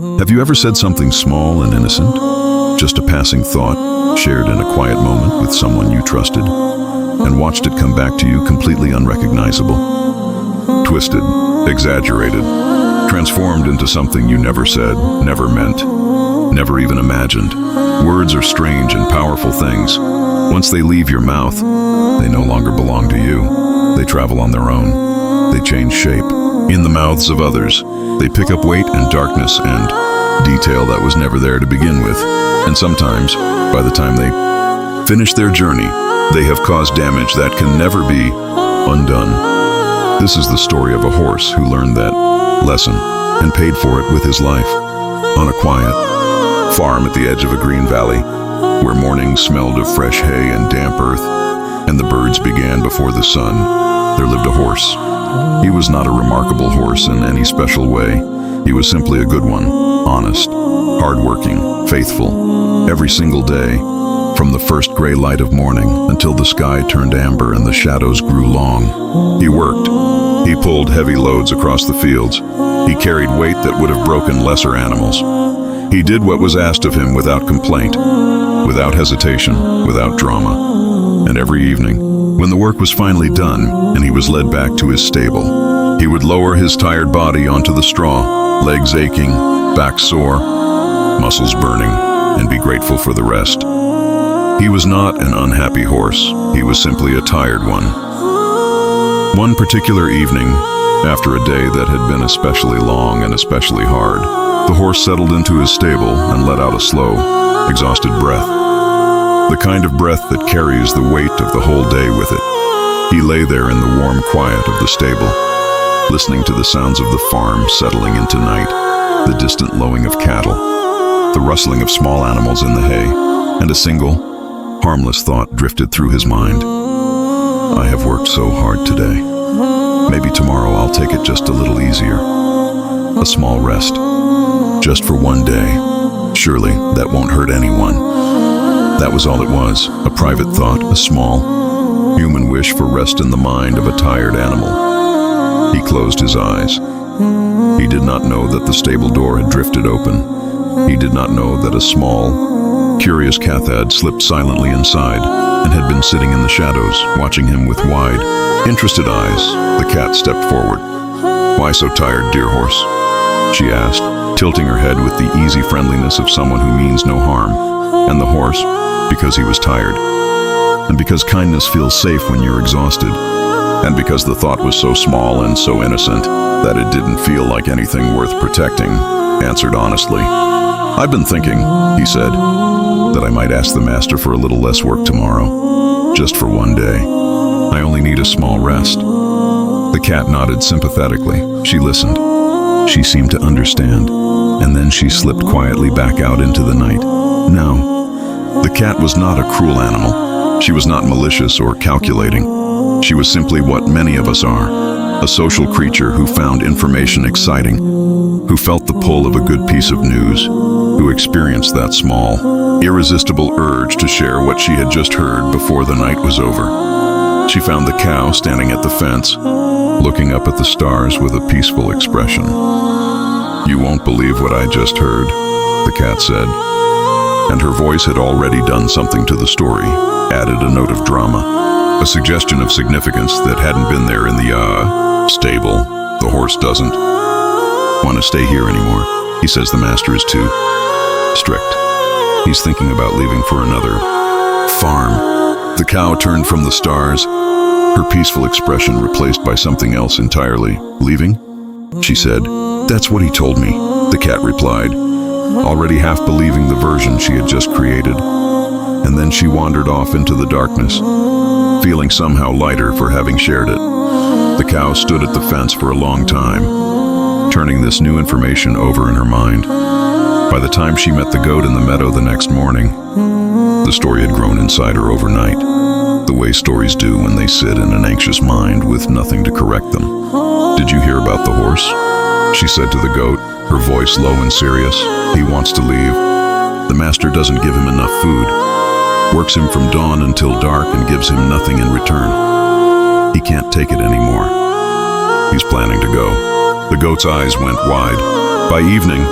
Have you ever said something small and innocent? Just a passing thought, shared in a quiet moment with someone you trusted, and watched it come back to you completely unrecognizable. Twisted, exaggerated, transformed into something you never said, never meant, never even imagined. Words are strange and powerful things. Once they leave your mouth, they no longer belong to you. They travel on their own. They change shape. In the mouths of others, they pick up weight and darkness and detail that was never there to begin with. And sometimes, by the time they finish their journey, they have caused damage that can never be undone. This is the story of a horse who learned that lesson and paid for it with his life. On a quiet farm at the edge of a green valley, where mornings smelled of fresh hay and damp earth, and the birds began before the sun, there lived a horse. He was not a remarkable horse in any special way. He was simply a good one, honest, hardworking, faithful. Every single day, from the first gray light of morning until the sky turned amber and the shadows grew long, he worked. He pulled heavy loads across the fields. He carried weight that would have broken lesser animals. He did what was asked of him without complaint, without hesitation, without drama. And every evening, when the work was finally done and he was led back to his stable, he would lower his tired body onto the straw, legs aching, back sore, muscles burning, and be grateful for the rest. He was not an unhappy horse. He was simply a tired one. One particular evening, after a day that had been especially long and especially hard, the horse settled into his stable and let out a slow, exhausted breath. The kind of breath that carries the weight of the whole day with it. He lay there in the warm quiet of the stable, listening to the sounds of the farm settling into night, the distant lowing of cattle, the rustling of small animals in the hay, and a single, harmless thought drifted through his mind. I have worked so hard today. Maybe tomorrow I'll take it just a little easier. A small rest. Just for one day. Surely that won't hurt anyone. That was all it was, a private thought, a small, human wish for rest in the mind of a tired animal. He closed his eyes. He did not know that the stable door had drifted open. He did not know that a small, curious cat had slipped silently inside and had been sitting in the shadows, watching him with wide, interested eyes. The cat stepped forward. "Why so tired, dear horse?" she asked, tilting her head with the easy friendliness of someone who means no harm. And the horse, because he was tired, and because kindness feels safe when you're exhausted, and because the thought was so small and so innocent that it didn't feel like anything worth protecting, answered honestly. "I've been thinking," he said, "that I might ask the master for a little less work tomorrow, just for one day. I only need a small rest." The cat nodded sympathetically. She listened. She seemed to understand, and then she slipped quietly back out into the night. No, the cat was not a cruel animal. She was not malicious or calculating. She was simply what many of us are, a social creature who found information exciting, who felt the pull of a good piece of news, who experienced that small, irresistible urge to share what she had just heard before the night was over. She found the cow standing at the fence, looking up at the stars with a peaceful expression. "You won't believe what I just heard," the cat said. And her voice had already done something to the story, added a note of drama, a suggestion of significance that hadn't been there in the, stable. "The horse doesn't want to stay here anymore. He says the master is too strict. He's thinking about leaving for another farm." The cow turned from the stars, her peaceful expression replaced by something else entirely. "Leaving?" she said. "That's what he told me," the cat replied, already half believing the version she had just created. And then she wandered off into the darkness, feeling somehow lighter for having shared it. The cow stood at the fence for a long time, turning this new information over in her mind. By the time she met the goat in the meadow the next morning, the story had grown inside her overnight, the way stories do when they sit in an anxious mind with nothing to correct them. "Did you hear about the horse?" she said to the goat, her voice low and serious. "He wants to leave. The master doesn't give him enough food, works him from dawn until dark and gives him nothing in return. He can't take it anymore. He's planning to go." The goat's eyes went wide. By evening,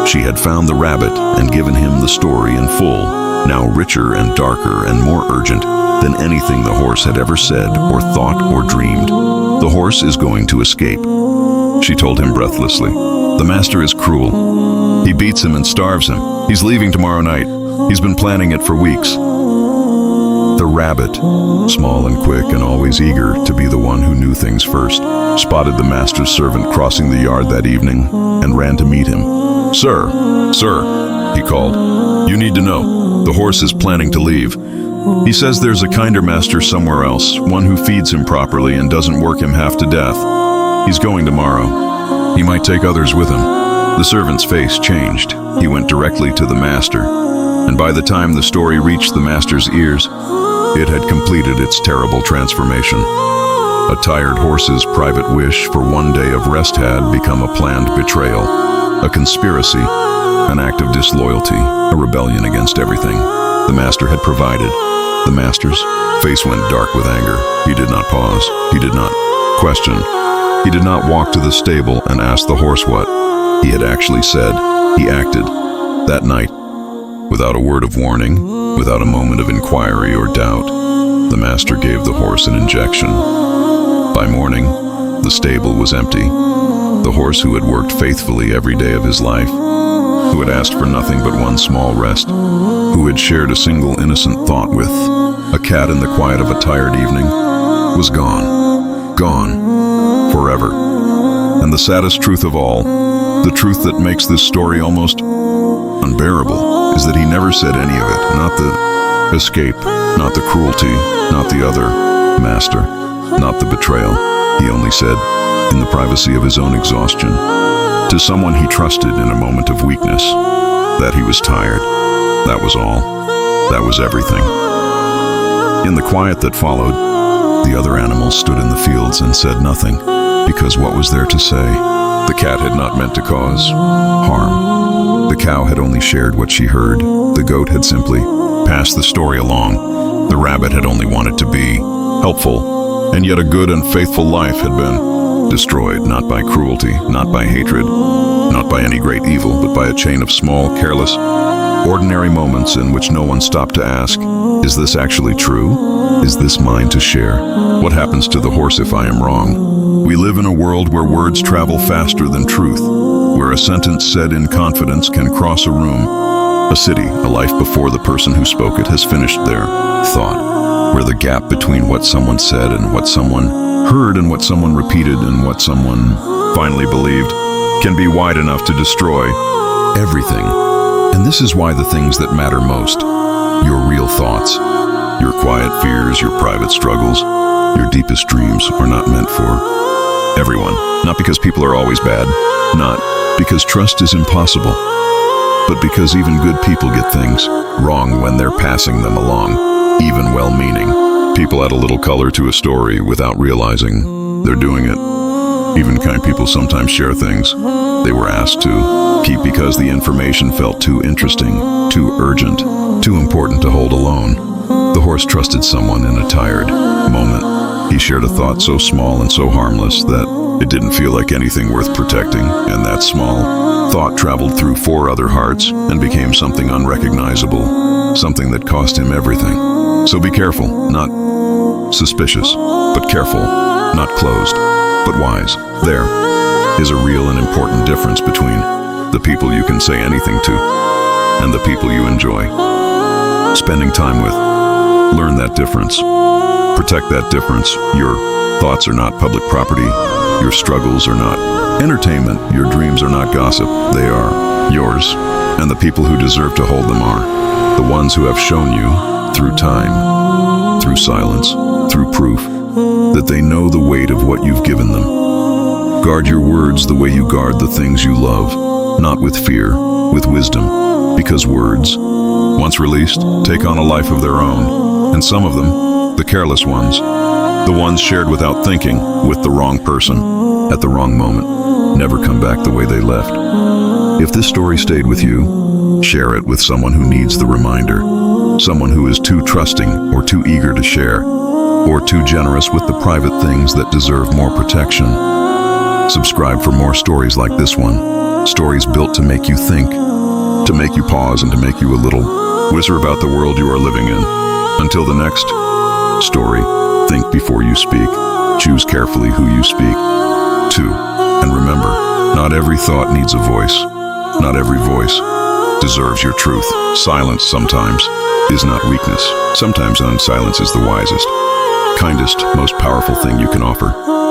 She had found the rabbit and given him the story in full, now richer and darker and more urgent than anything the horse had ever said or thought or dreamed. The horse is going to escape, she told him breathlessly. The master is cruel. He beats him and starves him. He's leaving tomorrow night. He's been planning it for weeks. The rabbit, small and quick and always eager to be the one who knew things first, spotted the master's servant crossing the yard that evening and ran to meet him. "Sir, sir," he called, "you need to know. The horse is planning to leave. He says there's a kinder master somewhere else, one who feeds him properly and doesn't work him half to death. He's going tomorrow. He might take others with him." The servant's face changed. He went directly to the master, and by the time the story reached the master's ears, it had completed its terrible transformation. A tired horse's private wish for one day of rest had become a planned betrayal, a conspiracy, an act of disloyalty, a rebellion against everything the master had provided. The master's face went dark with anger. He did not pause. He did not question. He did not walk to the stable and ask the horse what he had actually said. He acted. That night, without a word of warning, without a moment of inquiry or doubt, the master gave the horse an injection. By morning, the stable was empty. The horse who had worked faithfully every day of his life, who had asked for nothing but one small rest, who had shared a single innocent thought with a cat in the quiet of a tired evening, was gone. Gone. Forever. And the saddest truth of all, the truth that makes this story almost unbearable, is that he never said any of it. Not the escape, not the cruelty, not the other master, not the betrayal. He only said, in the privacy of his own exhaustion, to someone he trusted in a moment of weakness, that he was tired. That was all. That was everything. In the quiet that followed, the other animals stood in the fields and said nothing, because what was there to say? The cat had not meant to cause harm. The cow had only shared what she heard. The goat had simply passed the story along. The rabbit had only wanted to be helpful, and yet a good and faithful life had been destroyed, not by cruelty, not by hatred, not by any great evil, but by a chain of small, careless, ordinary moments in which no one stopped to ask, is this actually true? Is this mine to share? What happens to the horse if I am wrong? We live in a world where words travel faster than truth, where a sentence said in confidence can cross a room, a city, a life before the person who spoke it has finished their thought, where the gap between what someone said and what someone heard and what someone repeated and what someone finally believed can be wide enough to destroy everything. And this is why the things that matter most, your real thoughts, your quiet fears, your private struggles, your deepest dreams, are not meant for everyone. Not because people are always bad, not because trust is impossible, but because even good people get things wrong when they're passing them along, even well-meaning. People add a little color to a story without realizing they're doing it. Even kind people sometimes share things they were asked to keep because the information felt too interesting, too urgent, too important to hold alone. The horse trusted someone in a tired moment. He shared a thought so small and so harmless that it didn't feel like anything worth protecting, and that small thought traveled through 4 other hearts and became something unrecognizable, something that cost him everything. So be careful, not suspicious, but careful, not closed, but wise. There is a real and important difference between the people you can say anything to and the people you enjoy spending time with. Learn that difference. Protect that difference. Your thoughts are not public property. Your struggles are not entertainment. Your dreams are not gossip. They are yours. And the people who deserve to hold them are the ones who have shown you through time, through silence, through proof, that they know the weight of what you've given them. Guard your words the way you guard the things you love, not with fear, with wisdom, because words, once released, take on a life of their own, and some of them, the careless ones, the ones shared without thinking, with the wrong person, at the wrong moment, never come back the way they left. If this story stayed with you, share it with someone who needs the reminder, someone who is too trusting or too eager to share, or too generous with the private things that deserve more protection. Subscribe for more stories like this one. Stories built to make you think, to make you pause, and to make you a little wiser about the world you are living in. Until the next story, think before you speak. Choose carefully who you speak to. And remember, not every thought needs a voice. Not every voice deserves your truth. Silence sometimes is not weakness. Sometimes silence is the wisest, kindest, most powerful thing you can offer.